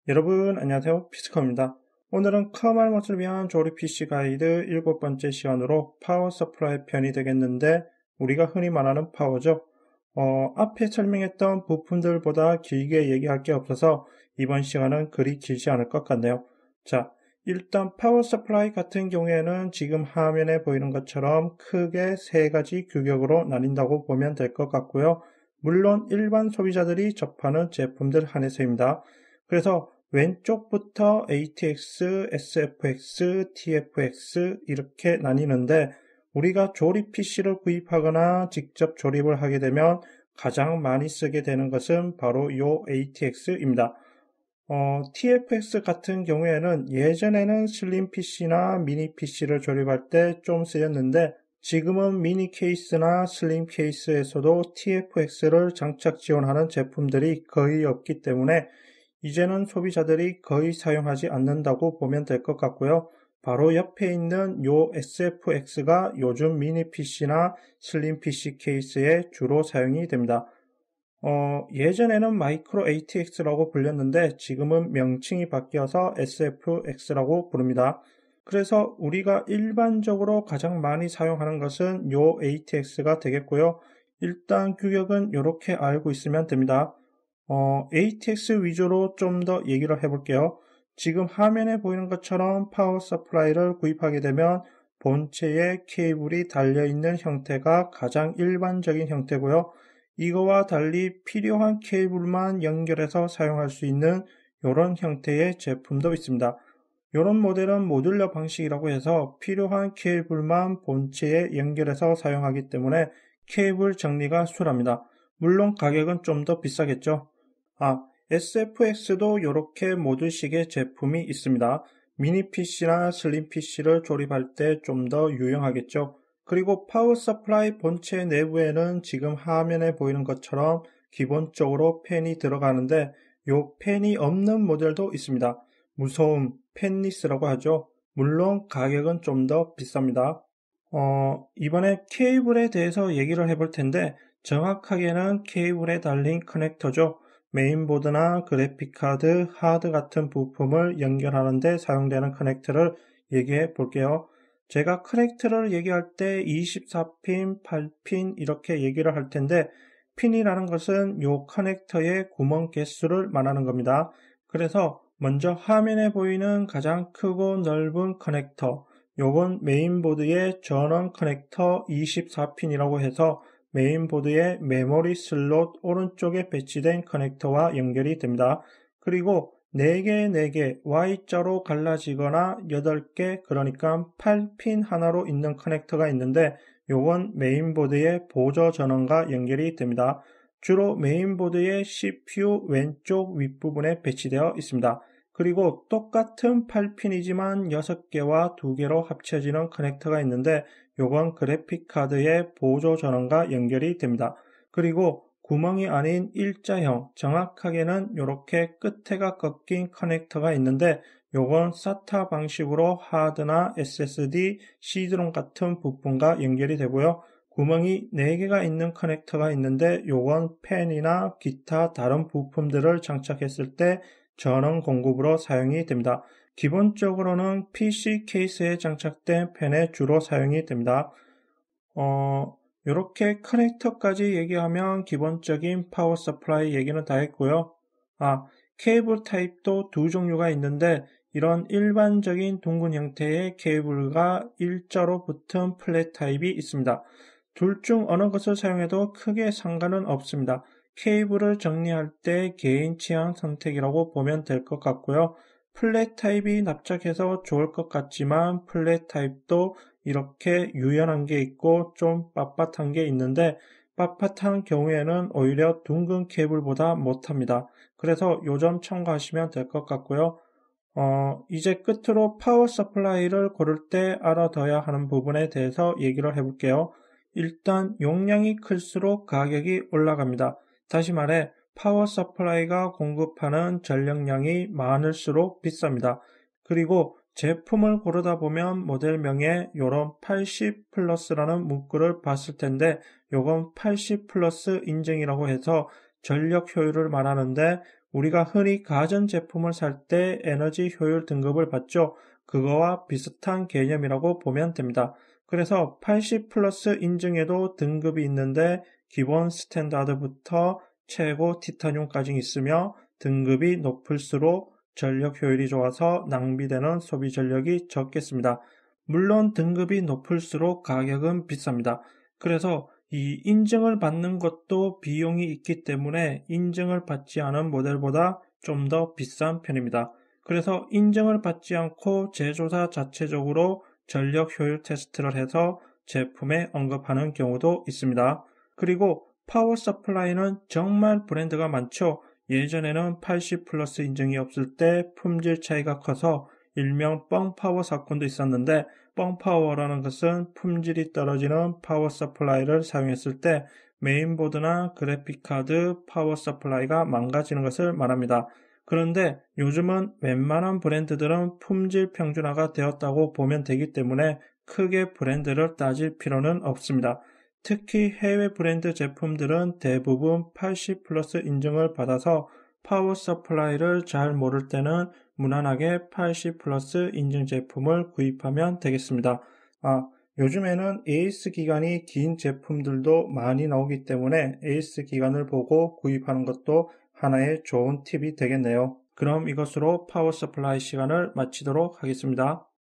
여러분 안녕하세요, 피스컴입니다. 오늘은 커말못을 위한 조립 PC 가이드 7번째 시간으로 파워 서플라이 편이 되겠는데, 우리가 흔히 말하는 파워죠. 앞에 설명했던 부품들보다 길게 얘기할 게 없어서 이번 시간은 그리 길지 않을 것 같네요. 자, 일단 파워 서플라이 같은 경우에는 지금 화면에 보이는 것처럼 크게 세 가지 규격으로 나뉜다고 보면 될 것 같고요. 물론 일반 소비자들이 접하는 제품들 한해서입니다. 그래서 왼쪽부터 ATX, SFX, TFX 이렇게 나뉘는데, 우리가 조립 PC를 구입하거나 직접 조립을 하게 되면 가장 많이 쓰게 되는 것은 바로 이 ATX입니다. TFX 같은 경우에는 예전에는 슬림 PC나 미니 PC를 조립할 때 좀 쓰였는데, 지금은 미니 케이스나 슬림 케이스에서도 TFX를 장착 지원하는 제품들이 거의 없기 때문에 이제는 소비자들이 거의 사용하지 않는다고 보면 될 것 같고요. 바로 옆에 있는 요 SFX가 요즘 미니 PC나 슬림 PC 케이스에 주로 사용이 됩니다. 예전에는 마이크로 ATX라고 불렸는데 지금은 명칭이 바뀌어서 SFX라고 부릅니다. 그래서 우리가 일반적으로 가장 많이 사용하는 것은 요 ATX가 되겠고요. 일단 규격은 이렇게 알고 있으면 됩니다. ATX 위주로 좀 더 얘기를 해볼게요. 지금 화면에 보이는 것처럼 파워 서플라이를 구입하게 되면 본체에 케이블이 달려있는 형태가 가장 일반적인 형태고요. 이거와 달리 필요한 케이블만 연결해서 사용할 수 있는 이런 형태의 제품도 있습니다. 이런 모델은 모듈러 방식이라고 해서 필요한 케이블만 본체에 연결해서 사용하기 때문에 케이블 정리가 수월합니다. 물론 가격은 좀 더 비싸겠죠. SFX도 이렇게 모듈식의 제품이 있습니다. 미니 PC나 슬림 PC를 조립할 때 좀 더 유용하겠죠. 그리고 파워 서플라이 본체 내부에는 지금 화면에 보이는 것처럼 기본적으로 팬이 들어가는데, 이 팬이 없는 모델도 있습니다. 무소음, 팬리스라고 하죠. 물론 가격은 좀 더 비쌉니다. 이번에 케이블에 대해서 얘기를 해볼 텐데, 정확하게는 케이블에 달린 커넥터죠. 메인보드나 그래픽카드, 하드 같은 부품을 연결하는 데 사용되는 커넥터를 얘기해 볼게요. 제가 커넥터를 얘기할 때 24핀, 8핀 이렇게 얘기를 할 텐데, 핀이라는 것은 이 커넥터의 구멍 개수를 말하는 겁니다. 그래서 먼저 화면에 보이는 가장 크고 넓은 커넥터, 요건 메인보드의 전원 커넥터 24핀이라고 해서 메인보드의 메모리 슬롯 오른쪽에 배치된 커넥터와 연결이 됩니다. 그리고 4개, 4개, Y자로 갈라지거나 8개, 그러니까 8핀 하나로 있는 커넥터가 있는데, 요건 메인보드의 보조 전원과 연결이 됩니다. 주로 메인보드의 CPU 왼쪽 윗부분에 배치되어 있습니다. 그리고 똑같은 8핀이지만 6개와 2개로 합쳐지는 커넥터가 있는데, 요건 그래픽카드의 보조 전원과 연결이 됩니다. 그리고 구멍이 아닌 일자형, 정확하게는 이렇게 끝에가 꺾인 커넥터가 있는데, 요건 SATA 방식으로 하드나 SSD, CD롬 같은 부품과 연결이 되고요. 구멍이 4개가 있는 커넥터가 있는데, 요건 팬이나 기타 다른 부품들을 장착했을 때 전원 공급으로 사용이 됩니다. 기본적으로는 PC 케이스에 장착된 팬에 주로 사용이 됩니다. 이렇게 커넥터까지 얘기하면 기본적인 파워 서플라이 얘기는 다 했고요. 케이블 타입도 두 종류가 있는데, 이런 일반적인 둥근 형태의 케이블과 일자로 붙은 플랫 타입이 있습니다. 둘 중 어느 것을 사용해도 크게 상관은 없습니다. 케이블을 정리할 때 개인 취향 선택이라고 보면 될 것 같고요. 플랫 타입이 납작해서 좋을 것 같지만 플랫 타입도 이렇게 유연한 게 있고 좀 빳빳한 게 있는데, 빳빳한 경우에는 오히려 둥근 케이블보다 못합니다. 그래서 요 점 참고하시면 될 것 같고요. 이제 끝으로 파워 서플라이를 고를 때 알아둬야 하는 부분에 대해서 얘기를 해볼게요. 일단 용량이 클수록 가격이 올라갑니다. 다시 말해 파워 서플라이가 공급하는 전력량이 많을수록 비쌉니다. 그리고 제품을 고르다 보면 모델명에 요런 80 플러스라는 문구를 봤을 텐데, 요건 80 플러스 인증이라고 해서 전력 효율을 말하는데, 우리가 흔히 가전제품을 살 때 에너지 효율 등급을 받죠. 그거와 비슷한 개념이라고 보면 됩니다. 그래서 80 플러스 인증에도 등급이 있는데 기본 스탠다드부터 최고 티타늄까지 있으며 등급이 높을수록 전력 효율이 좋아서 낭비되는 소비 전력이 적겠습니다. 물론 등급이 높을수록 가격은 비쌉니다. 그래서 이 인증을 받는 것도 비용이 있기 때문에 인증을 받지 않은 모델보다 좀 더 비싼 편입니다. 그래서 인증을 받지 않고 제조사 자체적으로 전력 효율 테스트를 해서 제품에 언급하는 경우도 있습니다. 그리고 파워 서플라이는 정말 브랜드가 많죠. 예전에는 80 플러스 인증이 없을 때 품질 차이가 커서 일명 뻥파워 사건도 있었는데, 뻥파워라는 것은 품질이 떨어지는 파워 서플라이를 사용했을 때 메인보드나 그래픽카드 파워 서플라이가 망가지는 것을 말합니다. 그런데 요즘은 웬만한 브랜드들은 품질 평준화가 되었다고 보면 되기 때문에 크게 브랜드를 따질 필요는 없습니다. 특히 해외 브랜드 제품들은 대부분 80 플러스 인증을 받아서 파워 서플라이를 잘 모를 때는 무난하게 80 플러스 인증 제품을 구입하면 되겠습니다. 요즘에는 AS 기간이 긴 제품들도 많이 나오기 때문에 AS 기간을 보고 구입하는 것도 하나의 좋은 팁이 되겠네요. 그럼 이것으로 파워 서플라이 시간을 마치도록 하겠습니다.